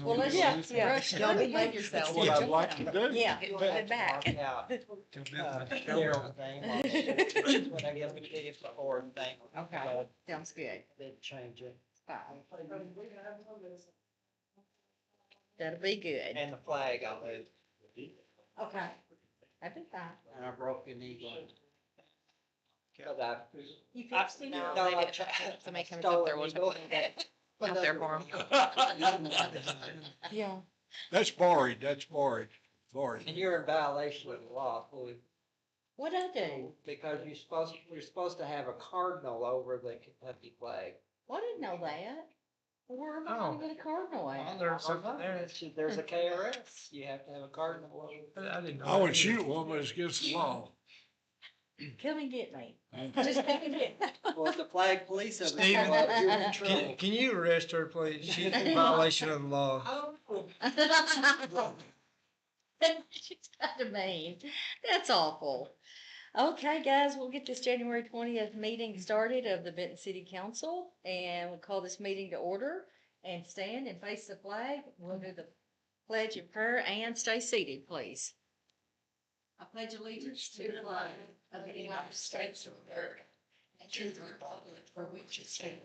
Russ. Well, let's, Rush, don't behave That's yourself. what I'd like to do. Yeah, get it back. Carol thing, when I get the kids before thing. Okay, sounds good. Then change it. Fine. That'll be good. And the flag I'll move. Okay. That'd be fine. And I broke an eagle. Cause I. You fixed it? No, No, they I didn't. tried- Somebody comes stole up there, an we'll eagle. just get out there for them. Yeah. That's borrowed, that's borrowed, borrowed. And you're in violation of the law, Chloe, What'd I do? because you're supposed to have a cardinal over the Kentucky flag. Well, I didn't know that. Where am I gonna get a cardinal at? There's something there. There's a KRS, you have to have a cardinal over. I didn't know. I would shoot one, but it's against the law. Come and get me. Just come and get me. Well, if the flag police have a Stephen, call, you're in trouble. Can you arrest her, please? She's in violation of the law. She's kind of mean. That's awful. Okay, guys, we'll get this January 20th meeting started of the Benton City Council, and we'll call this meeting to order and stand and face the flag. We'll do the pledge of prayer and stay seated, please. I pledge allegiance to the flag of the United States of America and to the republic for which it stands,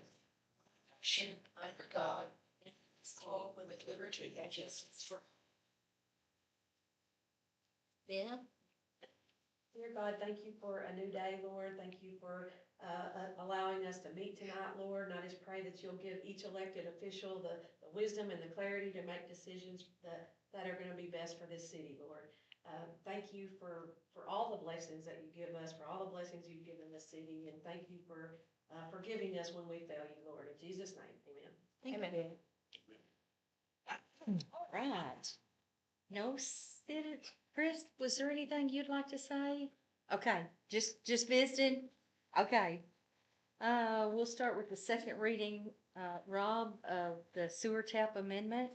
nation under God, indivisible, with liberty and justice for all. Ben? Dear God, thank you for a new day, Lord. Thank you for allowing us to meet tonight, Lord. And I just pray that you'll give each elected official the wisdom and the clarity to make decisions that are going to be best for this city, Lord. Thank you for all the blessings that you give us, for all the blessings you've given the city. And thank you for forgiving us when we fail you, Lord. In Jesus' name, amen. Amen. All right. No, Chris, was there anything you'd like to say? Okay, just visiting? Okay. We'll start with the second reading, Rob, of the sewer tap amendment.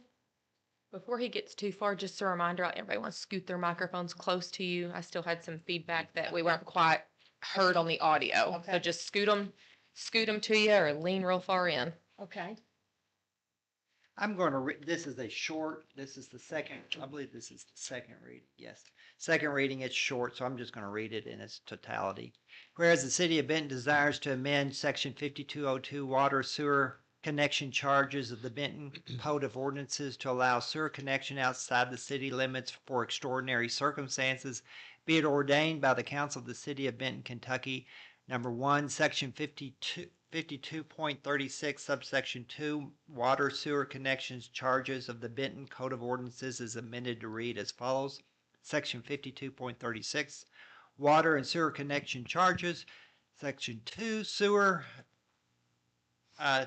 Before he gets too far, just a reminder, everybody wants to scoot their microphones close to you. I still had some feedback that we weren't quite heard on the audio. Okay. So just scoot them to you or lean real far in. Okay. I'm going to this is the second, I believe this is the second reading, yes. Second reading, it's short, so I'm just going to read it in its totality. Whereas the city of Benton desires to amend section 5202 water sewer connection charges of the Benton Code of Ordinances to allow sewer connection outside the city limits for extraordinary circumstances, be it ordained by the council of the city of Benton, Kentucky. Number 1, section 52.36, subsection 2, water sewer connections charges of the Benton Code of Ordinances is amended to read as follows. Section 52.36, water and sewer connection charges. Section 2, sewer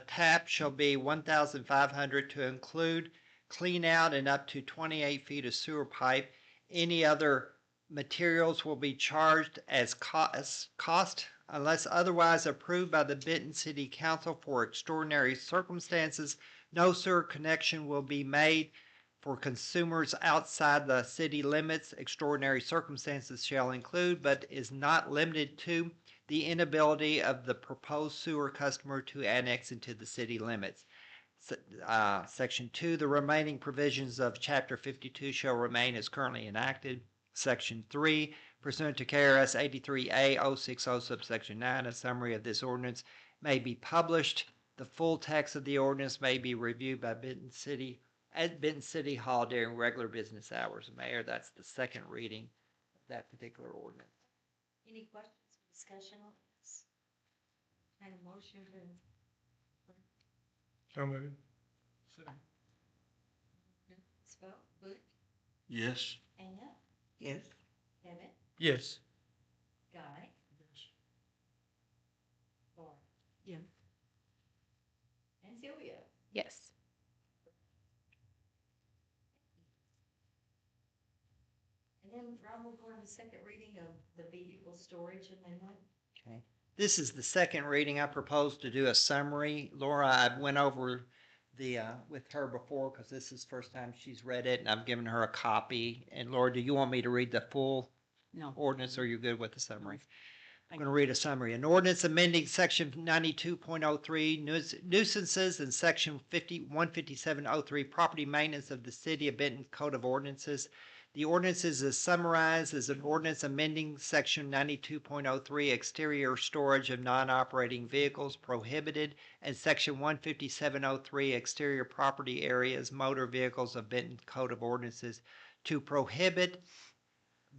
tap shall be $1,500 to include clean out and up to 28 feet of sewer pipe. Any other materials will be charged as cost unless otherwise approved by the Benton City Council for extraordinary circumstances. No sewer connection will be made for consumers outside the city limits. Extraordinary circumstances shall include, but is not limited to, the inability of the proposed sewer customer to annex into the city limits. Section 2, the remaining provisions of Chapter 52 shall remain as currently enacted. Section 3, pursuant to KRS 83A060 subsection 9, a summary of this ordinance may be published. The full text of the ordinance may be reviewed by Benton City at Benton City Hall during regular business hours. Mayor, that's the second reading of that particular ordinance. Any questions or discussion on this? Had a motion to. So moved. Spell, Bush, Yes. Anna, Yes. Kevin, Yes. Guy, Laura. Yeah. And Sylvia. Yes. And then Rob will go on the second reading of the vehicle storage amendment. Okay. This is the second reading. I propose to do a summary. Laura, I went over the with her before because this is the first time she's read it, and I've given her a copy. And Laura, do you want me to read the full No. ordinance, or are you good with the summary? I'm going to read a summary. An ordinance amending section 92.03 nuisances and section 15703 property maintenance of the City of Benton Code of Ordinances. The ordinances is summarized as an ordinance amending section 92.03 exterior storage of non-operating vehicles prohibited and section 15703 exterior property areas motor vehicles of Benton Code of Ordinances to prohibit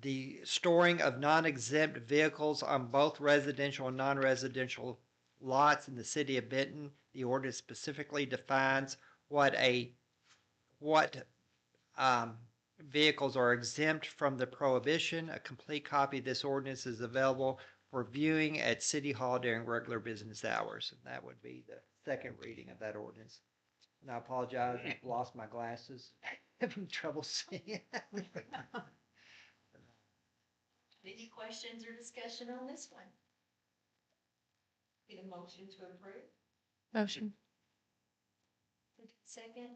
the storing of non-exempt vehicles on both residential and non-residential lots in the City of Benton. The ordinance specifically defines what vehicles are exempt from the prohibition. A complete copy of this ordinance is available for viewing at City Hall during regular business hours. And that would be the second reading of that ordinance. And I apologize, I've lost my glasses. Having trouble seeing. Any questions or discussion on this one? Need a motion to approve? Motion. Second?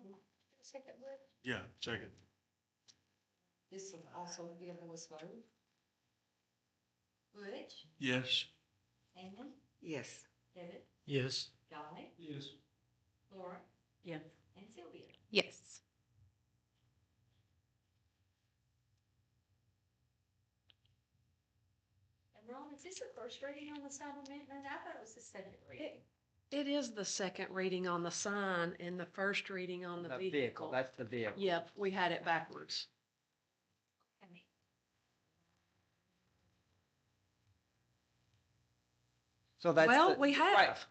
Second, Butch? Yeah, second. This will also be a voice vote. Butch? Yes. Amy? Yes. David? Yes. Donnie? Yes. Laura? Yes. And Sylvia? Yes. And Ron, is this the first reading on the sign amendment? I thought it was the second reading. It is the second reading on the sign and the first reading on the vehicle. That's the vehicle. Yep, we had it backwards. So that's. Well, the- we right. have.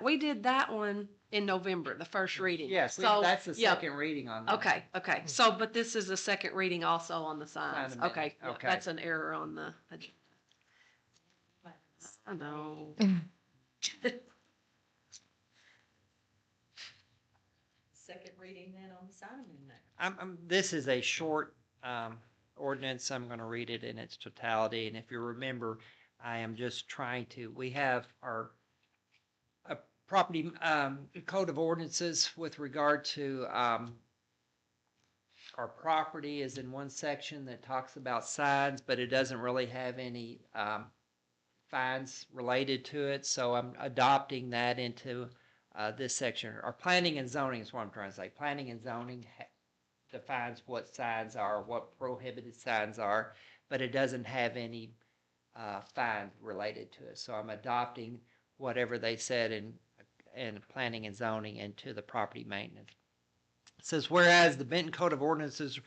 We did that one in November, the first reading. Yes, So, that's the yeah. second reading on that. Okay. So, but this is the second reading also on the signs. amendment. Okay, yeah, Okay. that's an error on the agenda. I know. Second reading then on the sign amendment. This is a short ordinance. I'm going to read it in its totality. And if you remember, I am just trying to, we have our property code of ordinances with regard to our property is in one section that talks about signs, but it doesn't really have any fines related to it. So I'm adopting that into this section. Our planning and zoning is what I'm trying to say. Planning and zoning defines what signs are, what prohibited signs are, but it doesn't have any fine related to it. So I'm adopting whatever they said in planning and zoning into the property maintenance. It says, whereas the Benton Code of Ordinances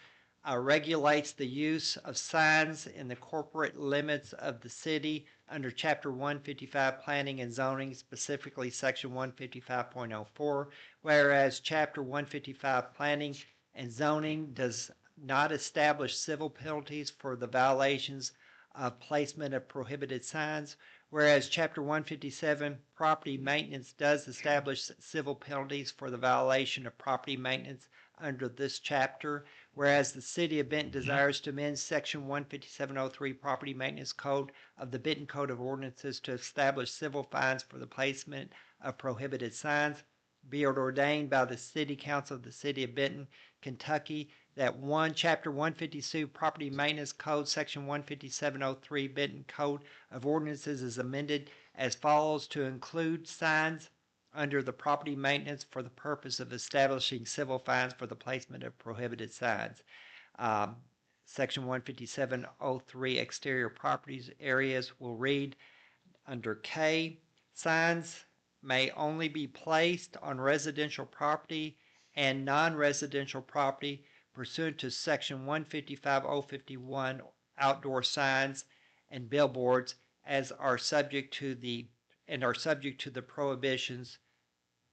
regulates the use of signs in the corporate limits of the city under Chapter 155 Planning and Zoning, specifically Section 155.04, whereas Chapter 155 Planning and Zoning does not establish civil penalties for the violations of placement of prohibited signs, whereas Chapter 157 Property Maintenance does establish civil penalties for the violation of property maintenance under this chapter, whereas the City of Benton desires to amend Section 15703 Property Maintenance Code of the Benton Code of Ordinances to establish civil fines for the placement of prohibited signs, be it ordained by the City Council of the City of Benton, Kentucky, that Chapter 152 Property Maintenance Code, Section 15703 Benton Code of Ordinances is amended as follows to include signs under the property maintenance for the purpose of establishing civil fines for the placement of prohibited signs. Section 15703 exterior properties areas will read under K, signs may only be placed on residential property and non-residential property pursuant to Section 155.051 outdoor signs and billboards as are subject to the prohibitions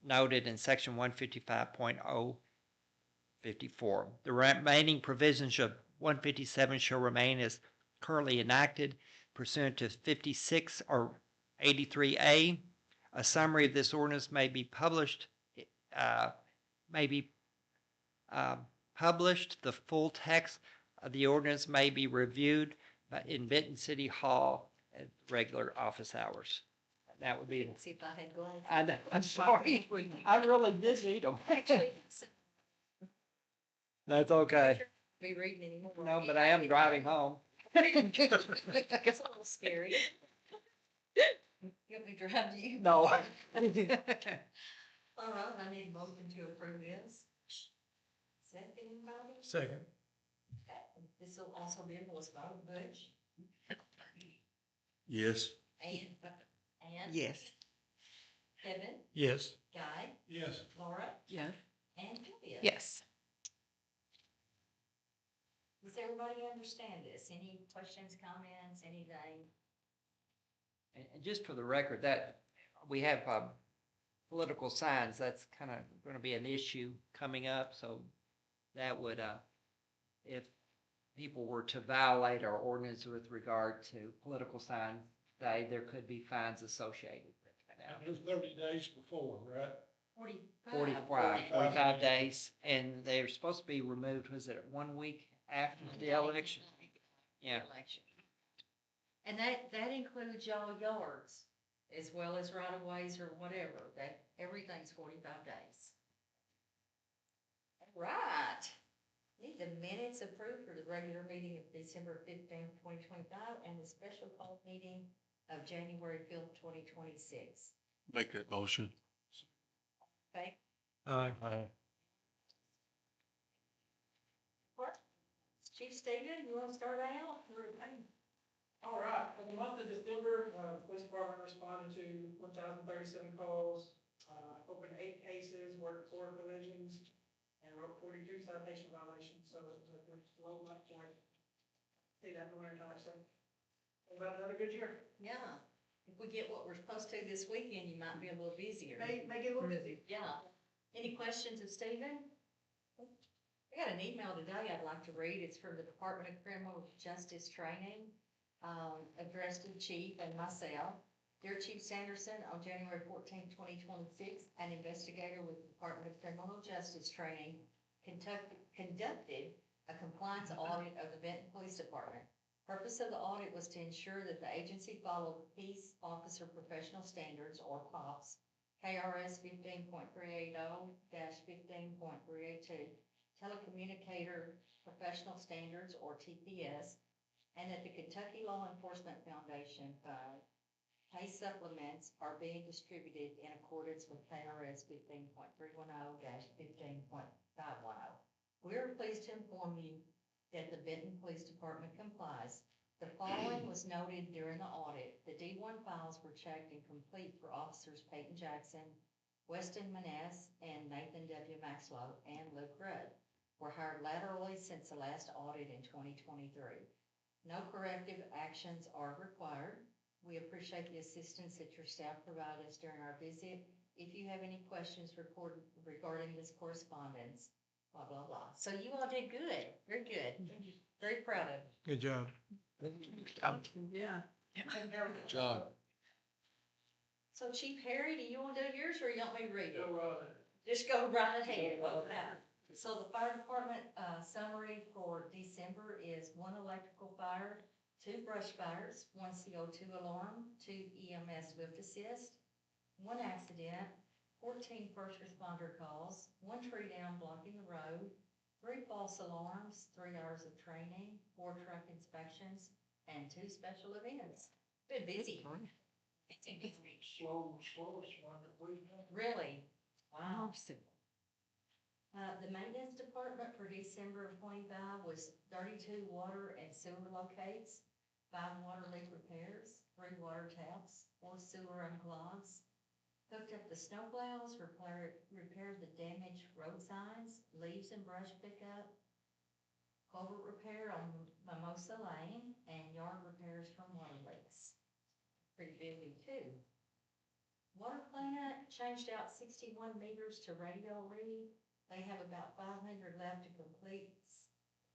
noted in Section 155.054. The remaining provisions of 157 shall remain as currently enacted pursuant to 56 or 83A. A summary of this ordinance may be published. The full text of the ordinance may be reviewed in Benton City Hall at regular office hours. That would be. See if I had glasses. I'm sorry. I really did need them. Actually, That's okay. be reading anymore. No, but I am driving home. It's a little scary. You want me to drive you? No. All right, I need a motion to approve this. Second, anybody? Second. Okay, this will also be a voice vote, Butch, Yes. and, Yes. Kevin, Yes. Guy, Yes. Laura, Yes. and Julia. Yes. Does everybody understand this? Any questions, comments, anything? And just for the record, that we have political signs, that's kind of going to be an issue coming up. So that would, if people were to violate our ordinance with regard to political signs, there could be fines associated with that. It was 30 days before, right? 45 days, and they're supposed to be removed, was it 1 week after the election? Yeah. Election. And that includes y'all yards as well as right of ways or whatever, that everything's 45 days. All right. Need the minutes approved for the regular meeting of December 15th, 2025, and the special call meeting of January 5th, 2026. Make that motion. Okay, Aye. Chief Stephen, you want to start out? All right, for the month of December, police department responded to 1,037 calls, opened 8 cases, worked 4 collisions, and wrote 42 citation violations, so it was a low month for it. See that in the winter time, so about another good year. Yeah. If we get what we're supposed to this weekend, you might be a little busier. May get a little busy. Yeah. Any questions of Stephen? I got an email today I'd like to read. It's from the Department of Criminal Justice Training, addressed to the chief and myself. Dear Chief Sanderson, on January 14, 2026, an investigator with the Department of Criminal Justice Training conducted a compliance audit of the Benton Police Department. Purpose of the audit was to ensure that the agency followed Peace Officer Professional Standards, or POPS, KRS 15.380-15.382, Telecommunicator Professional Standards, or TPS, and that the Kentucky Law Enforcement Foundation Fund pay supplements are being distributed in accordance with KRS 15.310-15.510. We are pleased to inform you that the Benton Police Department complies. The following was noted during the audit. The D1 files were checked and complete for officers Peyton Jackson, Weston Maness, and Nathan W. Maxlow, and Luke Rudd were hired laterally since the last audit in 2023. No corrective actions are required. We appreciate the assistance that your staff provided us during our visit. If you have any questions regarding this correspondence, blah, blah, blah. So you all did good. Very good. Very proud of you. Good job. Yeah. John. So Chief Harry, do you want to do yours or you want me to read it? Go right. Just go right ahead. So the fire department, summary for December is 1 electrical fire, 2 brush fires, 1 CO2 alarm, 2 EMS swift assist, 1 accident, 14 first responder calls, 1 tree down blocking the road, 3 false alarms, 3 hours of training, 4 truck inspections, and 2 special events. Been busy. Slowest one that we've done. Really? Wow. The maintenance department for December of 25 was 32 water and sewer locates, 5 water leak repairs, 3 water taps, 4 sewer unclogs, hooked up the snow plows, repaired the damaged road signs, leaves and brush pickup, culvert repair on Mimosa Lane, and yard repairs from water leaks. Pretty busy too. Water plant changed out 61 meters to radio read. They have about 500 left to complete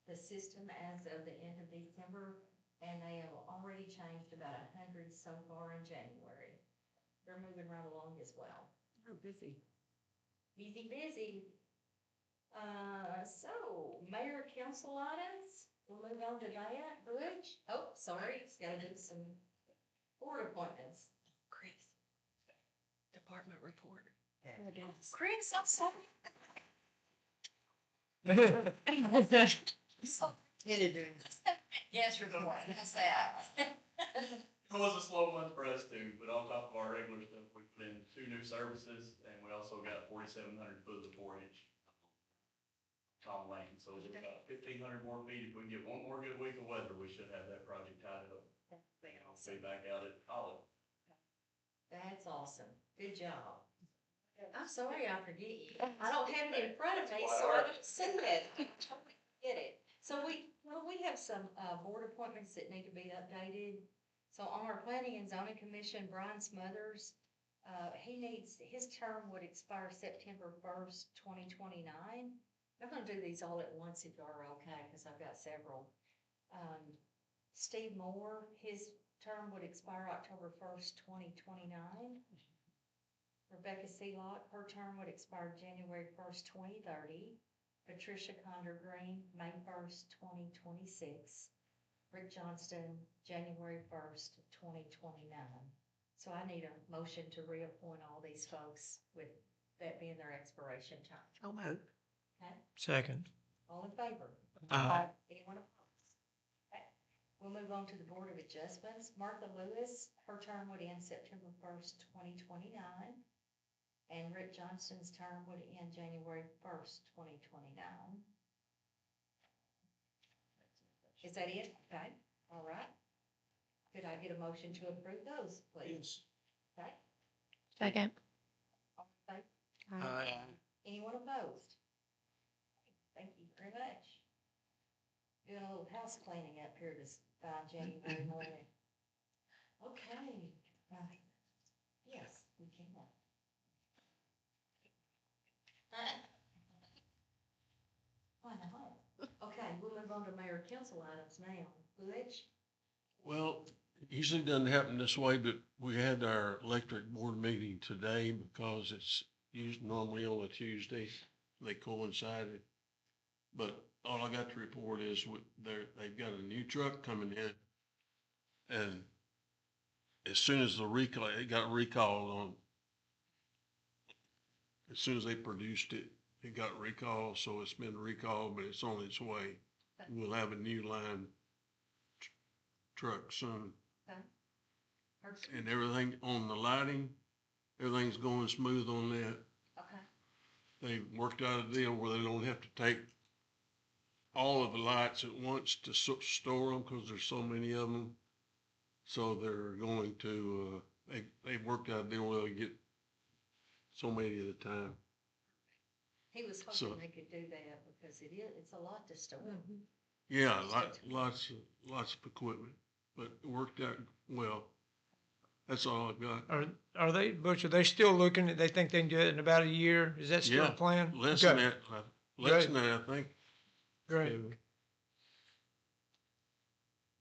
the system as of the end of December, and they have already changed about 100 so far in January. They're moving right along as well. We're busy. Busy, busy. So mayor council items, we'll move on to that. Butch, oh, sorry, it's gotta do some board appointments. Chris. Department report. Chris, I'm sorry. Hated doing this. Yes, you're the one, that's that. It was a slow month for us too, but on top of our regular stuff, we put in 2 new services and we also got 4,700 foot of the 4-inch Tom Lane. So we've got 1,500 more feet. If we can get one more good week of weather, we should have that project tied up. I'll be back out at Olive. That's awesome. Good job. I'm sorry I forget you. I don't have it in front of me, so I don't see it. I totally forget it. So we have some, board appointments that need to be updated. So on our planning and zoning commission, Brian Smothers, his term would expire September 1st, 2029. I'm gonna do these all at once if you are okay, because I've got several. Steve Moore, his term would expire October 1st, 2029. Rebecca Seelock, her term would expire January 1st, 2030. Patricia Conder Green, May 1st, 2026. Rick Johnston, January 1st, 2029. So I need a motion to reappoint all these folks with that being their expiration time. So moved. Okay, Second. all in favor? Aye. Anyone opposed? Okay, we'll move on to the Board of Adjustments. Martha Lewis, her term would end September 1st, 2029. And Rick Johnston's term would end January 1st, 2029. Is that it? Okay, all right. Could I get a motion to approve those, please? Okay, Second. all in favor? Anyone opposed? Thank you very much. Doing a little house cleaning up here this fine January morning. Okay, yes, we can. Why not? Okay, we'll move on to mayor council items now. Butch? Well, it usually doesn't happen this way, but we had our electric board meeting today because it's usually normally on a Tuesday. They coincided. But all I got to report is they've got a new truck coming in. And as soon as it got recalled on, as soon as they produced it, it got recalled. So it's been recalled, but it's on its way. We'll have a new line truck soon. Okay. And everything on the lighting, everything's going smooth on that. Okay, They worked out a deal where they don't have to take all of the lights at once to store them because there's so many of them. So they're going to, they worked out a deal where they get so many at a time. he was So- hoping they could do that because it's a lot to store. Yeah, lots of equipment, but it worked out well. That's all I've got. Are they, Butch, are they still looking, they think they can do it in about a year? Is that still Yeah, the plan? Less Okay, than that, I think. Great.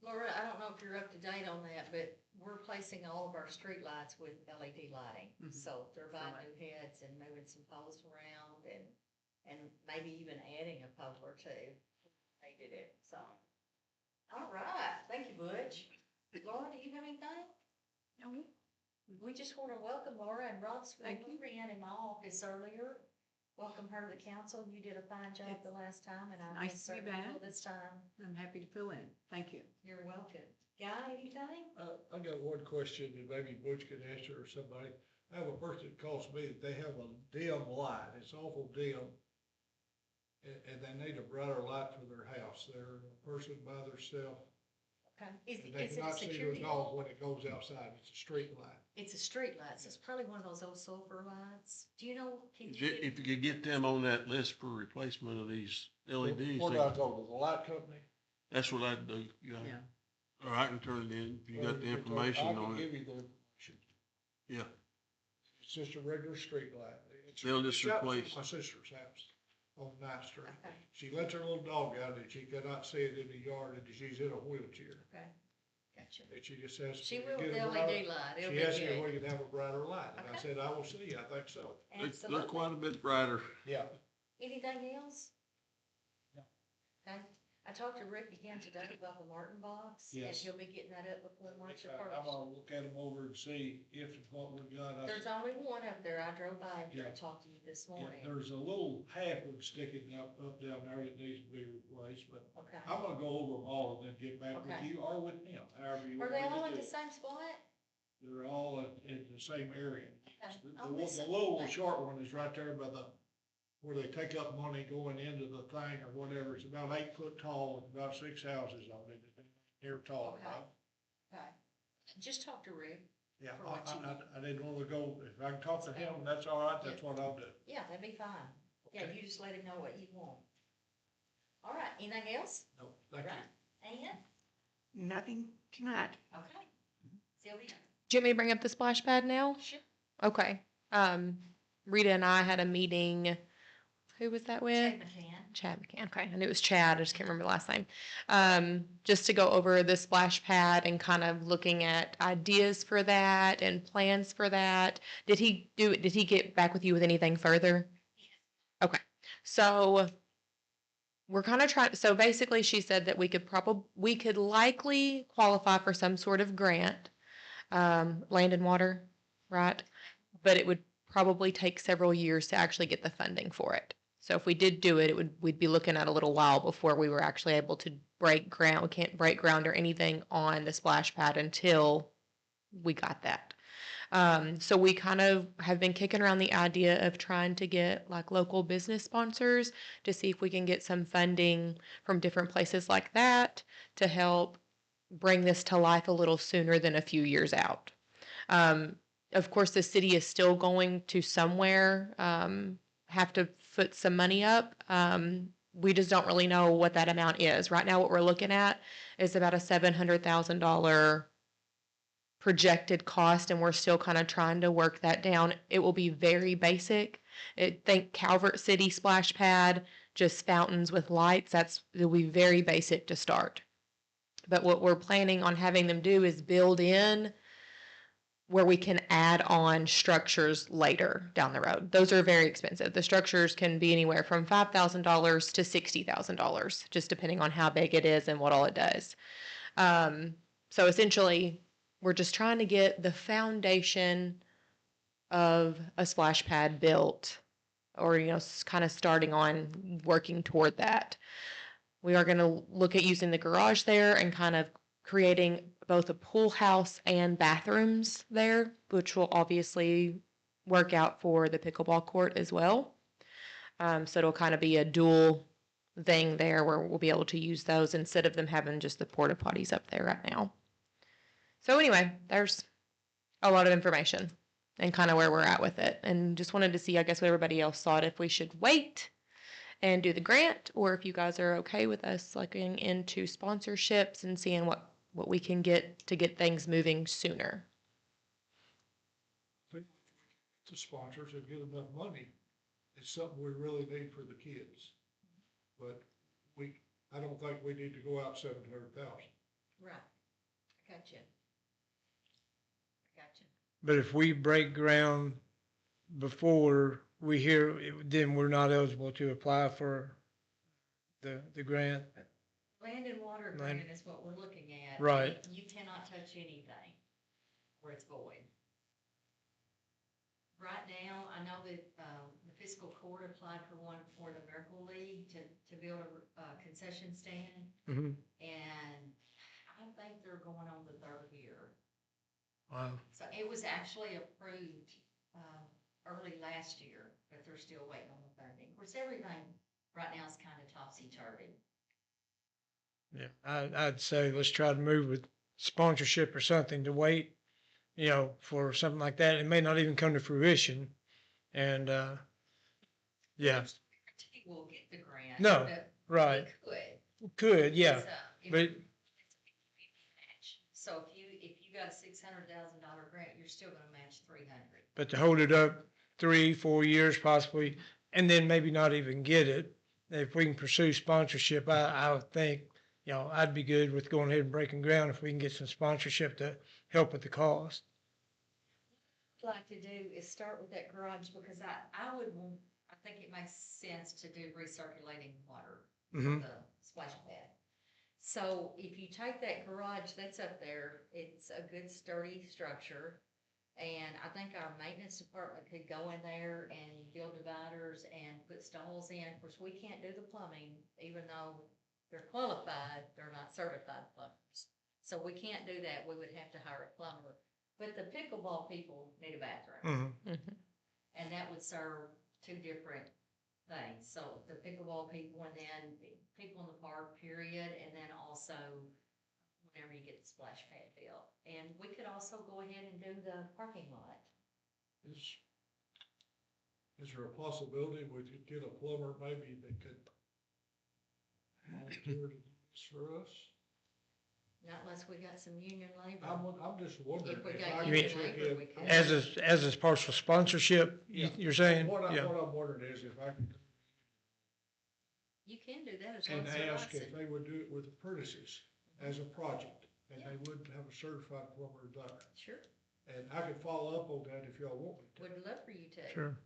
Laura, I don't know if you're up to date on that, but we're replacing all of our street lights with LED lighting. So they're buying new heads and moving some poles around and maybe even adding a pole or two. They did it, so. All right, thank you, Butch. Laura, do you have anything? No. We just want to welcome Laura and Ross. Thank you. We ran in my office earlier. Welcome her to the council. You did a fine job the last time and I Nice to be certainly back. will this time. I'm happy to fill in. Thank you. You're welcome. Guy, anything? I got one question that maybe Butch could answer or somebody. I have a person that calls me that they have a dim light. It's awful dim. And they need a brighter light for their house. They're a person by themselves. Okay. And they Is it a cannot see their security dog light? when it goes outside. It's a street light. It's a street light, so it's probably one of those old sulfur lights. Do you know? Can you get- If you could get them on that list for replacement of these LEDs, Where do I go? To the light company? that's what I'd do. Yeah. Yeah. Or I can turn it in if you got the Or information I on can it. give you the information. Yeah. It's just a regular street light. They'll just It's out from replace- my sister's house on 9th Street. Okay, She lets her little dog out and she cannot see it in the yard and she's in a wheelchair. okay, gotcha. And she just says. She "Can will we with get the a brighter-" LED light, it'll She be asked me if we good. could have a brighter light, and I Okay. said, I will see, I think so. They're Absolutely. quite a bit brighter. Yeah. Anything else? No. Okay, I talked to Rick again today about the Martin box, and Yes. he'll be getting that up before March the I'm first. gonna look at them over and see if and what we got. There's only one up there. I drove by after I Yeah. talked to you this Yeah, morning. there's a little half of it sticking up down there that needs to be replaced, but Okay. I'm gonna go over them all and then get back with Okay. you or with him, however you Are want they me all to in do the it. same spot? They're all in the same area. Okay. The I'll one- miss the it. little short one is right there by where they take up money going into the thing or whatever. It's about 8 foot tall, and about 6 houses on it. They're tall. Okay. Okay. Just talk to Rick. Yeah, For what you want. I didn't wanna go, if I can talk to him, that's all right, that's what I'll do. Yeah, that'd be fine. Yeah, Okay. you just let him know what you want. All right, anything else? No, thank you. Right. Ann? Nothing tonight. Okay. Sylvia? Do you want me to bring up the splash pad now? Sure. Okay. Rita and I had a meeting. Who was that with? Chad McCann. Chad McCann. Okay. And it was Chad. I just can't remember the last name. Just to go over the splash pad and kind of looking at ideas for that and plans for that. Did he get back with you with anything further? Okay. So we're kind of trying, so basically she said that we could likely qualify for some sort of grant, land and water, right? But it would probably take several years to actually get the funding for it. So if we did do it, we'd be looking at a little while before we were actually able to break ground. We can't break ground or anything on the splash pad until we got that. So we kind of have been kicking around the idea of trying to get like local business sponsors to see if we can get some funding from different places like that to help bring this to life a little sooner than a few years out. Of course, the city is still going to somewhere have to foot some money up. We just don't really know what that amount is. Right now, what we're looking at is about a $700,000 projected cost, and we're still kind of trying to work that down. It will be very basic. Think Calvert City splash pad, just fountains with lights. It'll be very basic to start. But what we're planning on having them do is build in where we can add on structures later down the road. Those are very expensive. The structures can be anywhere from $5,000 to $60,000, just depending on how big it is and what all it does. So essentially, we're just trying to get the foundation of a splash pad built, or, kind of starting on working toward that. We are going to look at using the garage there and kind of creating both a pool house and bathrooms there, which will obviously work out for the pickleball court as well. So it'll kind of be a dual thing there where we'll be able to use those instead of them having just the porta potties up there right now. So anyway, there's a lot of information and kind of where we're at with it. And just wanted to see, I guess, what everybody else thought, if we should wait and do the grant, or if you guys are okay with us looking into sponsorships and seeing what we can get to get things moving sooner. The sponsors and get enough money. It's something we really need for the kids. But I don't think we need to go out 700,000. Right. Gotcha. Gotcha. But if we break ground before we hear, then we're not eligible to apply for the grant. Land and water Land- agreement is what we're looking at. Right. You cannot touch anything where it's void. Right now, I know that, the fiscal court applied for one for the Miracle League to build a concession stand. Mhm. And I think they're going on the third year. Wow. So it was actually approved, early last year, but they're still waiting on the funding. Of course, everything right now is kind of topsy-turvy. Yeah, I'd say let's try to move with sponsorship or something to wait, for something like that. It may not even come to fruition. And, yeah, We'll get the grant. No, but right. we could. Could, yeah. It's but- it's a match. So if you got a $600,000 grant, you're still gonna match 300. But to hold it up 3-4 years possibly, and then maybe not even get it, if we can pursue sponsorship, I would think, I'd be good with going ahead and breaking ground if we can get some sponsorship to help with the cost. What I'd like to do is start with that garage, because I think it makes sense to do recirculating water for Mhm. the splash pad. So if you take that garage that's up there, it's a good sturdy structure. And I think our maintenance department could go in there and build dividers and put stalls in. Of course, we can't do the plumbing, even though they're qualified, they're not certified plumbers. So we can't do that. We would have to hire a plumber. But the pickleball people need a bathroom. And that would serve two different things. So the pickleball people and then people in the park, period, and then also whenever you get the splash pad built. And we could also go ahead and do the parking lot. Is there a possibility we could get a plumber maybe that could volunteer to do this for us? Not unless we got some union labor. I'm just wondering. If we if got I union could labor, get- we could. As a partial sponsorship, you're saying? What Yeah. I'm wondering is if I could You can do that as long and as they're ask if licensed. they would do it with apprentices as a project, and they wouldn't have a certified plumber there. Sure, And I could follow up on that if y'all want me to. would love for you to. Sure.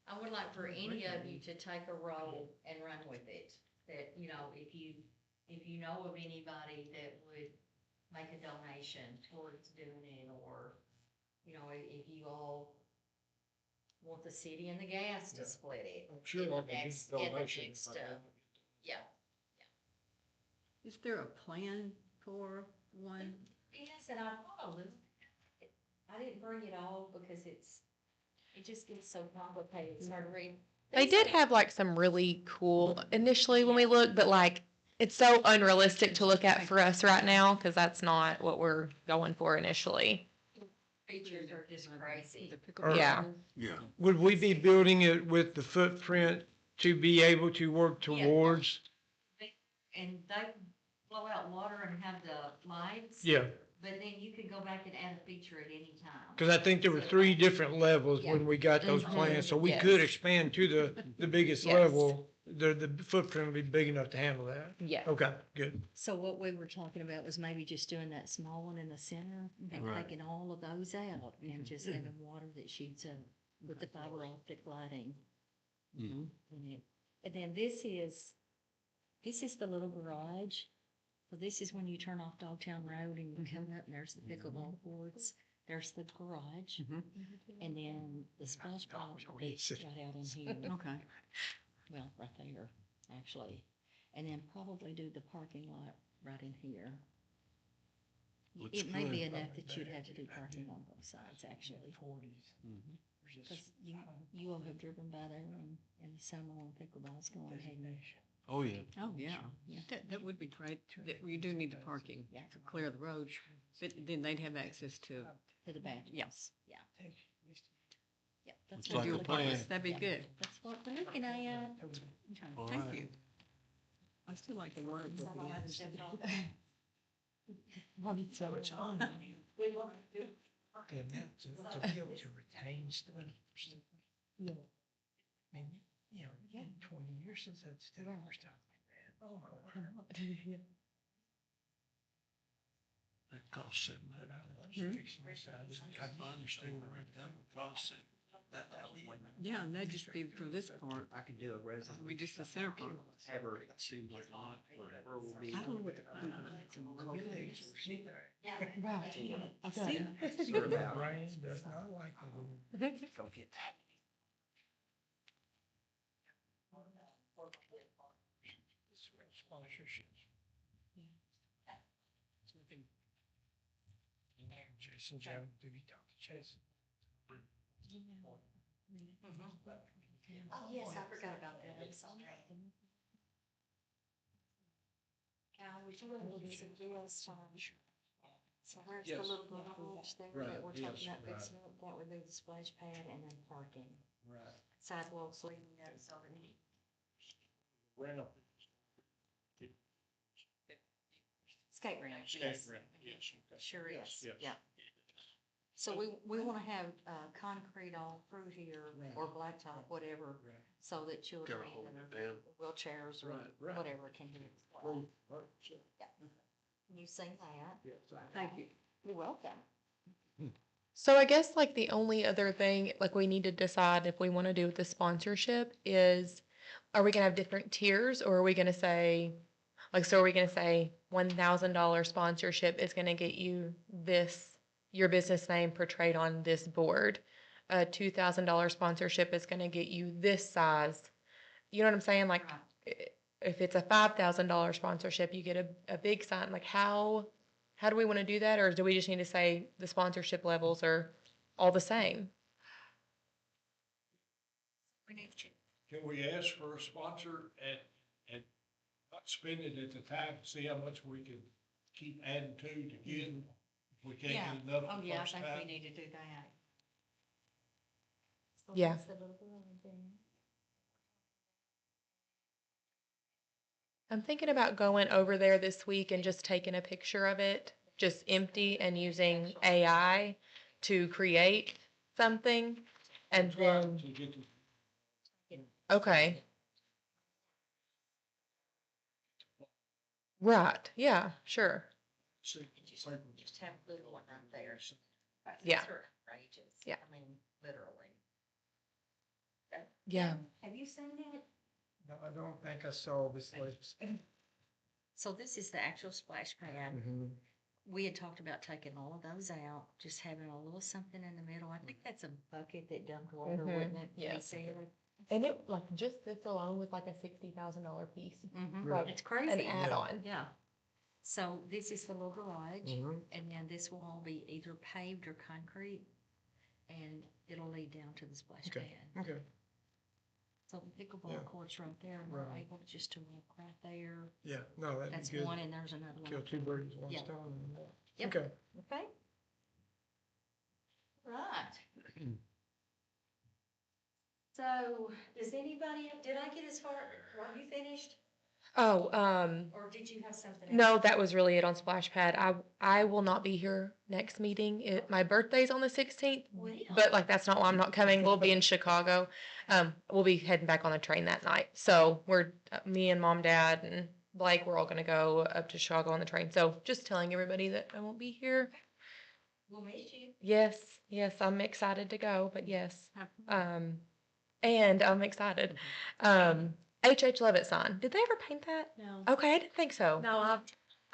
I would like for any of you to take a role and run with it. That, you know, if you know of anybody that would make a donation towards doing it, or, you know, if you all want the city and the gas to Yeah. split it. I'm sure in the I can get next- the in the donation. next, if I can. Yeah. Is there a plan for one? Yes, and I thought a little, I didn't bring it all because it just gets so complicated, it's hard to read. They did have like some really cool initially when we looked, but like it's so unrealistic to look at for us right now because that's not what we're going for initially. Features are just crazy. Yeah. Yeah. Would we be building it with the footprint to be able to work Yeah. towards? And they blow out water and have the lights. Yeah, But then you could go back and add a feature at any time. because I think there were 3 different levels when we got those Mhm. plans, so we Yes. could expand to the biggest Yes. level. The footprint would be big enough to handle that. Yeah. Okay, good. So what we were talking about was maybe just doing that small one in the center and Right. taking all of those out and just having water that shoots up with the fiber optic lighting. Mhm. And then this is the little garage. So this is when you turn off Dogtown Road and you come up and there's the pickleball courts. There's the garage. And then the splash pad is right out in here. Okay. Well, right there, actually. And then probably do the parking lot right in here. Looks It may be good. enough that you'd have to do parking on both sides, actually. Mhm. Because you all have driven by there in the summer when pickleball's going ahead. Oh, yeah. Oh, yeah. That would be great. That we do need the parking to clear the road, but then they'd have access to. To the bathroom. Yes. Yeah. Yeah, that's Looks what like we're a looking plan. at. That'd be good. That's what we're looking at. Okay, All thank right. you. I still like the word. but we have to step it up. So it's on. We want to do. To be able to retain stuff. Yeah. I mean, you know, 20 years since that's done our stuff like that. Oh, That costs $700. I understand where that would cost it. Yeah, and that'd just be for this part. I could do a resident. We just the center part. Ever. It seems like a lot for Ever will be. I don't know what the. Right. I see. The brain does not like it. Go get that. Sponsorships. Jason Jones, did he talk to Jason? Oh, yes, I forgot about that. I'm sorry. Cal, would you look at some deals on? So where's the Yes. little garage there Right, that we're yes, talking about right. fixing up? That would be the splash pad and then parking. Right. Sidewalks leading up, so that Ramp. skate ramp, yes. Sure is, yeah. So we wanna have, concrete all through here or blacktop, whatever, so that children Gotta hold and it down. wheelchairs or Right. whatever can do. You've seen that. Thank you. You're welcome. So I guess like the only other thing like we need to decide if we want to do with the sponsorship is, are we gonna have different tiers or are we gonna say, Like, so are we gonna say $1,000 sponsorship is gonna get you this, your business name portrayed on this board? A $2,000 sponsorship is gonna get you this size. You know what I'm saying? Like, if it's a $5,000 sponsorship, you get a big sign. Like, how do we wanna do that? Or do we just need to say the sponsorship levels are all the same? Can we ask for a sponsor and not spend it at the time to see how much we can keep adding to get? If we can't Yeah. get enough Oh, the yeah, I first think we time. need to do that. Yeah. I'm thinking about going over there this week and just taking a picture of it, just empty, and using AI to create something. And then, To get the okay, right, yeah, sure. Just have a little one right there. Yeah. These are outrageous. Yeah. I mean, literally. Yeah. Have you seen it? No, I don't think I saw this list. So this is the actual splash pad. Mm-hmm. We had talked about taking all of those out, just having a little something in the middle. I think that's a bucket that dumped water, Mhm, wouldn't it? yes. They said. And it, like, just this alone was like a $60,000 piece. Mhm. It's crazy. An add-on. Yeah. So this is the little garage, Mhm. and then this will all be either paved or concrete, and it'll lead down to the splash Okay. pad. Okay. So the pickleball Yeah. court's right there, and we're Right. able just to walk right there. Yeah, no, that'd That's be good. one, and there's another one. Kill two birds with one Yeah. stone. Yep. Okay. Okay. Right. So, does anybody, did I get as far, are you finished, Oh, or did you have something else? no, that was really it on Splash Pad. I will not be here next meeting. My birthday's on the 16th, Well, but like that's not why I'm not coming. We'll be in Chicago. We'll be heading back on the train that night. So we're me and mom, dad, and Blake. We're all gonna go up to Chicago on the train. So just telling everybody that I won't be here. We'll miss you. Yes, yes, I'm excited to go. But yes, and I'm excited. H.H. Levitt sign. Did they ever paint that? No. Okay, I didn't think so. No,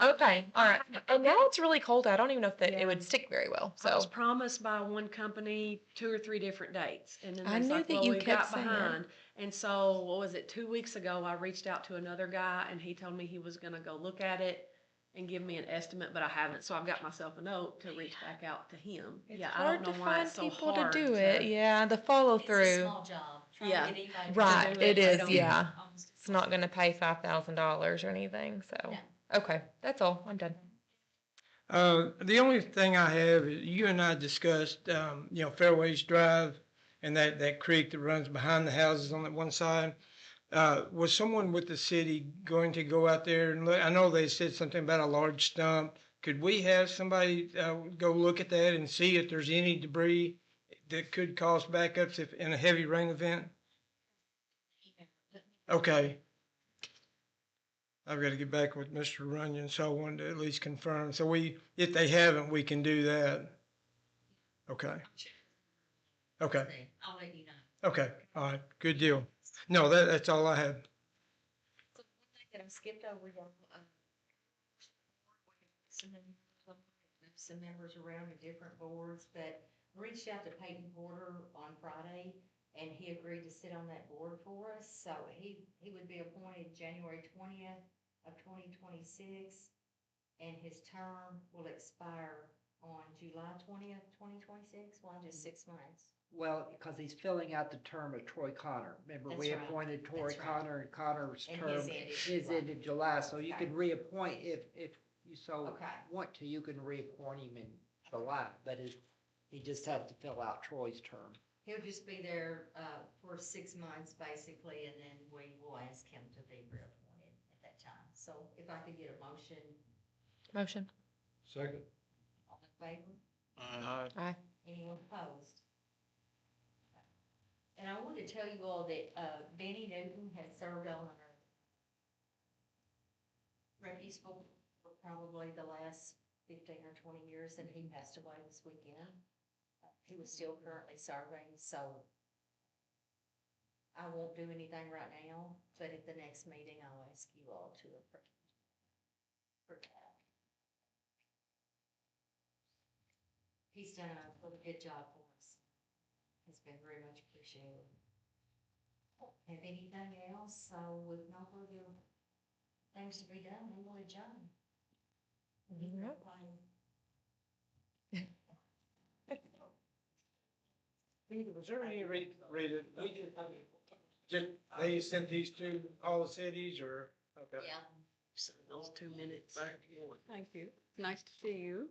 Okay, all right. And now it's really cold out. I don't even know if that Yeah. it would stick very well. I was So promised by one company 2 or 3 different dates, and then I they was knew like, that well, you we kept got saying. behind. And so, what was it, 2 weeks ago, I reached out to another guy, and he told me he was gonna go look at it and give me an estimate, but I haven't, so I've got myself a note to reach back out to him. It's Yeah, I hard don't to know why find it's so people hard to do it. Yeah, the follow It's a through. small job. Trying Yeah. to get anybody to Right, do it they is. don't- Yeah, almost it's not going to pay $5,000 or anything. So No. okay, that's all. I'm done. The only thing I have is you and I discussed, Fairways Drive and that creek that runs behind the houses on that one side. Was someone with the city going to go out there and look? I know they said something about a large stump. Could we have somebody, go look at that and see if there's any debris that could cause backups if in a heavy rain event? Okay. I've got to get back with Mr. Runyon, so I wanted to at least confirm. So if they haven't, we can do that. Okay. Okay. I'll let you know. Okay. All right. Good deal. No, that's all I have. So one thing that I skipped over, y'all, some members around the different boards, but reached out to Peyton Porter on Friday, and he agreed to sit on that board for us, so he would be appointed January 20th of 2026, and his term will expire on July 20th, 2026, well, just 6 months. Well, because he's filling out the term of Troy Connor. Remember, we That's right. appointed Troy That's right. Connor, and Connor's And term his is ended ended July, so you Okay. can reappoint if you so Okay. want to, you can reappoint him in July, but he just has to fill out Troy's term. He'll just be there, for 6 months, basically, and then we will ask him to be reappointed at that time. So if I could get a motion, Motion. second. all in favor? Aye. Anyone opposed? And I wanted to tell you all that, Benny Newton has served on our refuse board for probably the last 15 or 20 years, and he passed away this weekend. He was still currently serving, so I won't do anything right now, but at the next meeting, I'll ask you all to approve. he's done a really good job for us. It's been very much appreciated. Have anything else? So with no further things to be done, we will adjourn. Yep. Was there any reason, they sent these to all the cities or? Okay. Yeah. So those 2 minutes. Thank you. Nice to see you.